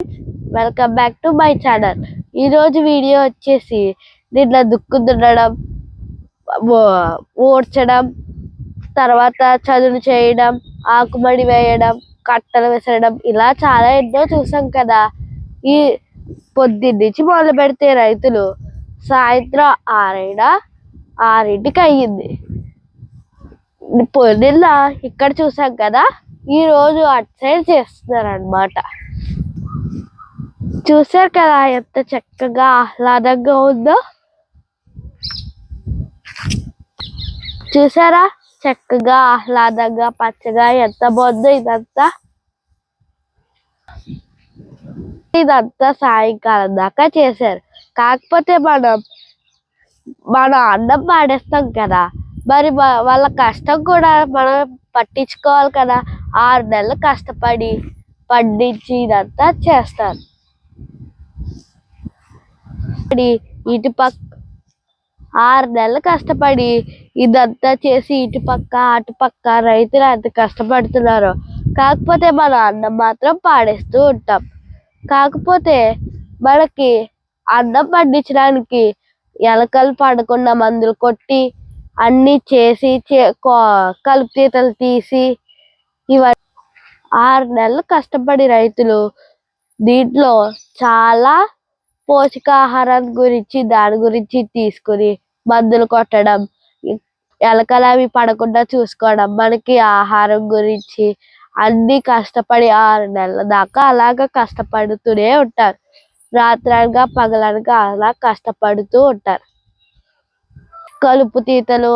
Welcome back to my channel. ఈరోజు video వచ్చేసి దీంట్లో దుక్కు దున్నడం, ఊడ్చడం, తర్వాత చదును చేయడం, ఆకుమడి వేయడం, కట్టలు విసరడం, ఇలా చాలా ఎన్నో చూసాం కదా. ఈ పొద్దున్నుంచి మొదలు పెడితే రైతులు సాయంత్రం 6కి అయ్యింది. పొద్దున్న ఇక్కడ చూసాం కదా, ఈ రోజు అటు సైడ్ చేస్తున్నారు అన్నమాట. చూసారు కదా ఎంత చక్కగా ఆహ్లాదంగా ఉందో. చూసారా చక్కగా ఆహ్లాదంగా పచ్చగా ఎంత బాగుందో. ఇదంతా సాయంకాలం దాకా చేశారు. కాకపోతే మనం అన్నం పాడేస్తాం కదా, మరి వాళ్ళ కష్టం కూడా మనం పట్టించుకోవాలి కదా. 6 నెలలు కష్టపడి పండించి ఇదంతా చేస్తారు. ఇటుపక్క 6 నెలలు కష్టపడి ఇదంతా చేసి ఇటుపక్క అటుపక్క రైతులు ఎంత కష్టపడుతున్నారో. కాకపోతే మనం అన్నం మాత్రం పాడేస్తూ ఉంటాం. కాకపోతే మనకి అన్నం పండించడానికి ఎలకలు పడకుండా మందులు కొట్టి అన్నీ చేసి కలుపు తీతలు తీసి ఇవన్నీ 6 నెలలు కష్టపడి రైతులు దీంట్లో చాలా పోషకాహారం గురించి దాని గురించి తీసుకుని మందులు కొట్టడం, ఎలకలు అవి పడకుండా చూసుకోవడం, మనకి ఆహారం గురించి అన్ని కష్టపడి 6 నెలల దాకా అలాగా కష్టపడుతూనే ఉంటారు. రాత్రనగా పగలనగా అలా కష్టపడుతూ ఉంటారు. కలుపు తీతలు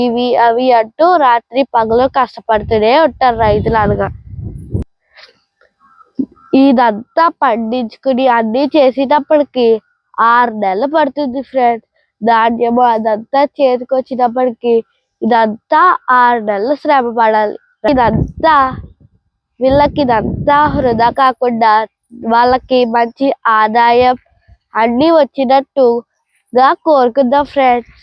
ఇవి అవి అంటూ రాత్రి పగలు కష్టపడుతూనే ఉంటారు రైతులు అనగా. ఇదంతా పండించుకుని అన్నీ చేసేటప్పటికి 6 నెలలు పడుతుంది ఫ్రెండ్స్. ధాన్యము అదంతా చేతికి వచ్చినప్పటికి ఇదంతా 6 నెలలు శ్రమ పడాలి. వీళ్ళకి ఇదంతా వృధా కాకుండా వాళ్ళకి మంచి ఆదాయం అన్నీ వచ్చినట్టుగా కోరుకుందాం ఫ్రెండ్స్.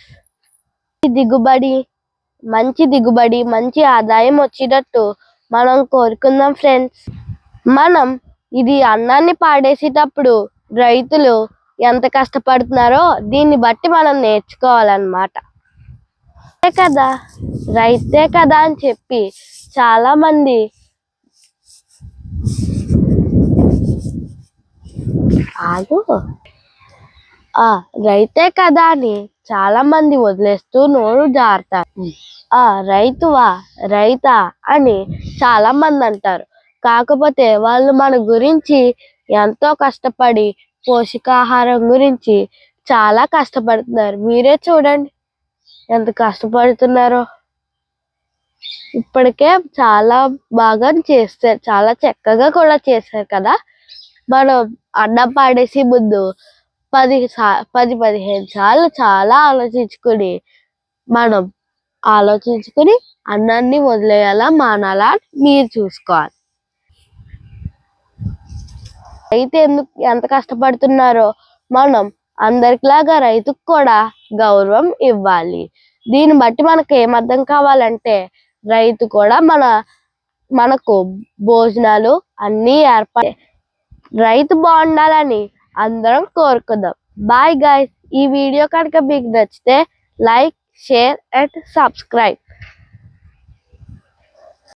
మంచి మంచి ఆదాయం వచ్చినట్టు మనం కోరుకుందాం ఫ్రెండ్స్. మనం ఇది అన్నాన్ని పాడేసేటప్పుడు రైతులు ఎంత కష్టపడుతున్నారో దీన్ని బట్టి మనం నేర్చుకోవాలన్నమాట. రైతే కదా అని చెప్పి చాలా మంది రైతే కదా అని చాలా మంది వదిలేస్తూ నోరు జారుతారు. రైతా అని చాలా మంది అంటారు. కాకపోతే వాళ్ళు మన గురించి ఎంతో కష్టపడి పోషకాహారం గురించి చాలా కష్టపడుతున్నారు. మీరే చూడండి ఎంత కష్టపడుతున్నారో. ఇప్పటికే చాలా బాగా చేస్తారు, చాలా చక్కగా కూడా చేశారు కదా. మనం అన్నం పాడేసి ముందు 10-15 సార్లు చాలా ఆలోచించుకుని అన్నాన్ని వదిలేయాలా మానాలా మీరు చూసుకోవాలి. రైతు ఎంత కష్టపడుతున్నారో మనం అందరిలాగా రైతుకు కూడా గౌరవం ఇవ్వాలి. దీన్ని బట్టి మనకు ఏమర్థం కావాలంటే రైతు కూడా మనకు భోజనాలు అన్నీ ఏర్పాటు. రైతు బాగుండాలని అందరం కోరుకుందాం. Bye guys. ఈ వీడియో కనుక మీకు నచ్చితే లైక్, షేర్ అండ్ సబ్స్క్రైబ్.